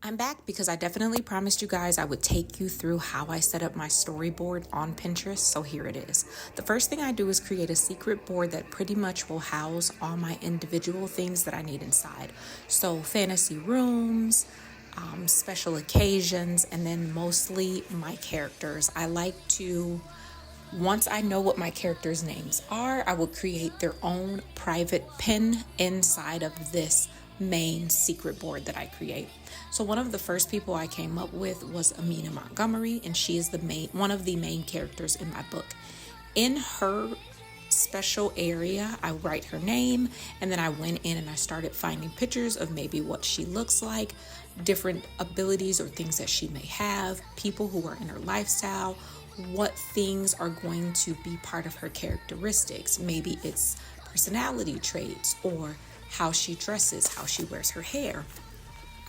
I'm back because I definitely promised you guys I would take you through how I set up my storyboard on Pinterest, so here it is. The first thing I do is create a secret board that pretty much will house all my individual things that I need inside. So fantasy rooms, special occasions, and then mostly my characters. I like to, once I know what my characters' names are, I will create their own private pin inside of this main secret board that I create. So one of the first people I came up with was Amina Montgomery, and she is one of the main characters in my book. In her special area, I write her name, and then I went in and I started finding pictures of maybe what she looks like, different abilities or things that she may have, people who are in her lifestyle, what things are going to be part of her characteristics. Maybe it's personality traits or how she dresses, how she wears her hair.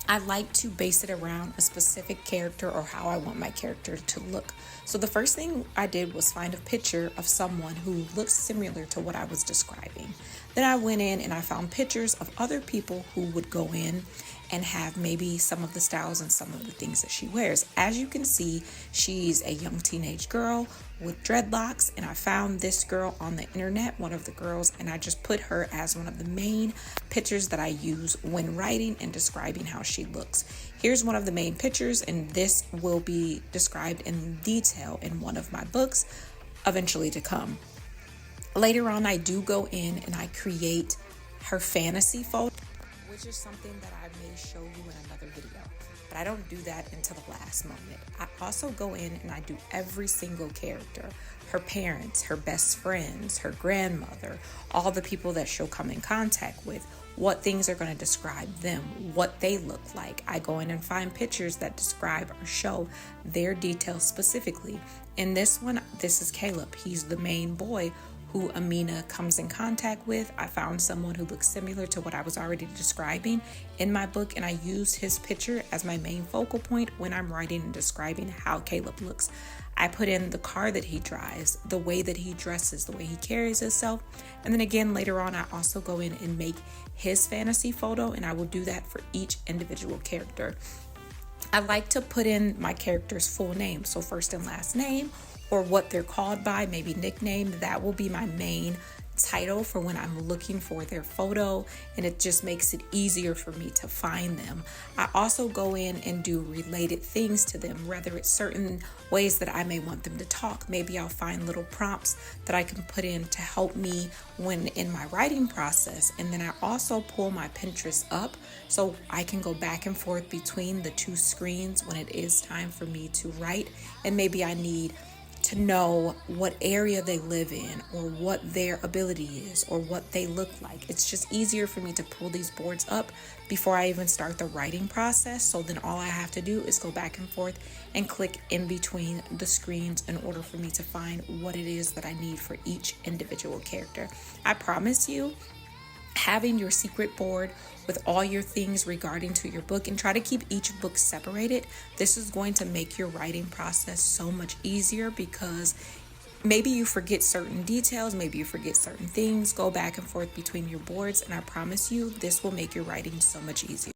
I like to base it around a specific character or how I want my character to look. So the first thing I did was find a picture of someone who looks similar to what I was describing. Then I went in and I found pictures of other people who would go in and have maybe some of the styles and some of the things that she wears. As you can see, she's a young teenage girl with dreadlocks, and I found this girl on the internet, one of the girls, and I just put her as one of the main pictures that I use when writing and describing how she looks. Here's one of the main pictures, and this will be described in detail in one of my books eventually to come. Later on, I do go in and I create her fantasy photo, which is something that I may show you in another video, but I don't do that until the last moment. I also go in and I do every single character, her parents, her best friends, her grandmother, all the people that she'll come in contact with, what things are going to describe them, what they look like. I go in and find pictures that describe or show their details specifically. In this one, this is Caleb. He's the main boy who Amina comes in contact with. I found someone who looks similar to what I was already describing in my book, and I used his picture as my main focal point when I'm writing and describing how Caleb looks. I put in the car that he drives, the way that he dresses, the way he carries himself, and then again later on I also go in and make his fantasy photo, and I will do that for each individual character. I like to put in my character's full name, so first and last name, or what they're called by, maybe nickname. That will be my main title for when I'm looking for their photo, and it just makes it easier for me to find them. I also go in and do related things to them, whether it's certain ways that I may want them to talk. Maybe I'll find little prompts that I can put in to help me when in my writing process. And then I also pull my Pinterest up so I can go back and forth between the two screens when it is time for me to write, and maybe I need to know what area they live in or what their ability is or what they look like. It's just easier for me to pull these boards up before I even start the writing process. So then all I have to do is go back and forth and click in between the screens in order for me to find what it is that I need for each individual character. I promise you, having your secret board with all your things regarding to your book, and try to keep each book separated, this is going to make your writing process so much easier, because maybe you forget certain details, maybe you forget certain things. Go back and forth between your boards, and I promise you this will make your writing so much easier.